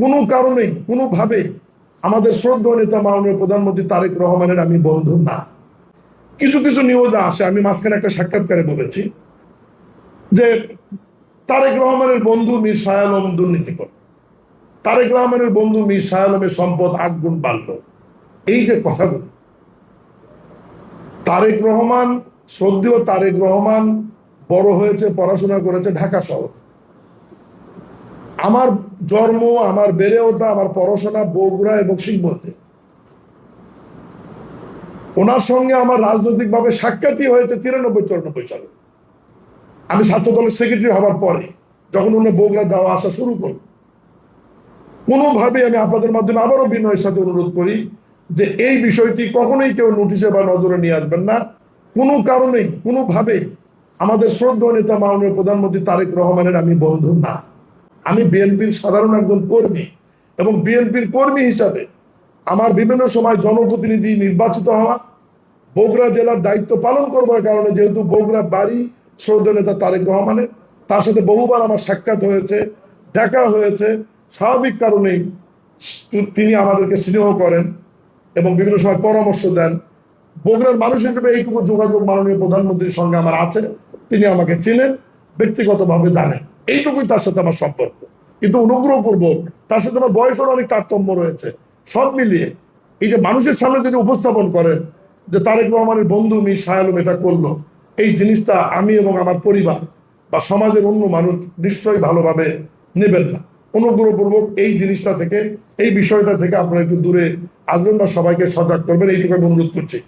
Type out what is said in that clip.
কোনো কারণেই কোনোভাবে আমাদের শ্রদ্ধেয় নেতা মাননীয় প্রধানমন্ত্রী তারেক রহমানের আমি বন্ধু না। কিছু কিছু নিউজ আসে, আমি মাঝখানে একটা সাক্ষাৎকারে বলেছি যে তারেক রহমানের বন্ধু মীর শাহ আলম দুর্নীতি করে, তারেক রহমানের বন্ধু মীর শাহ আলমের সম্পদ 8 গুণ বাড়লো। এই যে কথাগুলো, তারেক রহমান, শ্রদ্ধেয় তারেক রহমান বড় হয়েছে, পড়াশোনা করেছে ঢাকা শহর। আমার জন্ম, আমার বেড়ে ওঠা, আমার পড়াশোনা বগুড়া এবং শিবগঞ্জে। ওনার সঙ্গে আমার রাজনৈতিকভাবে সাক্ষাৎই হয়েছে 93-94 সালে। আমি ছাত্র দলের সেক্রেটারি হবার পরে, যখন উনি বগুড়া যাওয়া আসা শুরু করল। কোনোভাবে আমি আপনাদের মাধ্যমে আবারও বিনয়ের সাথে অনুরোধ করি যে এই বিষয়টি কখনোই কেউ নোটিশে বা নজরে নিয়ে আসবেন না। কোনো কারণেই কোনোভাবে আমাদের শ্রদ্ধেয় নেতা মাননীয় প্রধানমন্ত্রী তারেক রহমানের আমি বন্ধু না। আমি বিএনপির সাধারণ একজন কর্মী, এবং বিএনপির কর্মী হিসাবে আমার বিভিন্ন সময় জনপ্রতিনিধি নির্বাচিত হওয়া, বগুড়া জেলার দায়িত্ব পালন করবার কারণে, যেহেতু বগুড়া বাড়ি শ্রদ্ধেয় নেতা তারেক রহমানের, তার সাথে বহুবার আমার সাক্ষাৎ হয়েছে, দেখা হয়েছে। স্বাভাবিক কারণেই তিনি আমাদেরকে স্নেহ করেন এবং বিভিন্ন সময় পরামর্শ দেন। বগুড়ার মানুষ হিসেবে এইটুকু যোগাযোগ মাননীয় প্রধানমন্ত্রীর সঙ্গে আমার আছে। তিনি আমাকে চিনেন, ব্যক্তিগতভাবে জানেন, এইটুকুই তার সাথে আমার সম্পর্ক। কিন্তু অনুগ্রহপূর্বক তার সাথে আমার বয়সের অনেক তারতম্য রয়েছে। সব মিলিয়ে এই যে মানুষের সামনে যদি উপস্থাপন করেন যে তারেক রহমানের বন্ধু মীর শাহ আলম এটা করলো, এই জিনিসটা আমি এবং আমার পরিবার বা সমাজের অন্য মানুষ নিশ্চয়ই ভালোভাবে নেবেন না। অনুগ্রহপূর্বক এই জিনিসটা থেকে, এই বিষয়টা থেকে আপনারা একটু দূরে আসবেন বা সবাইকে সজাগ করবেন, এইটুকু আমি অনুরোধ করছি।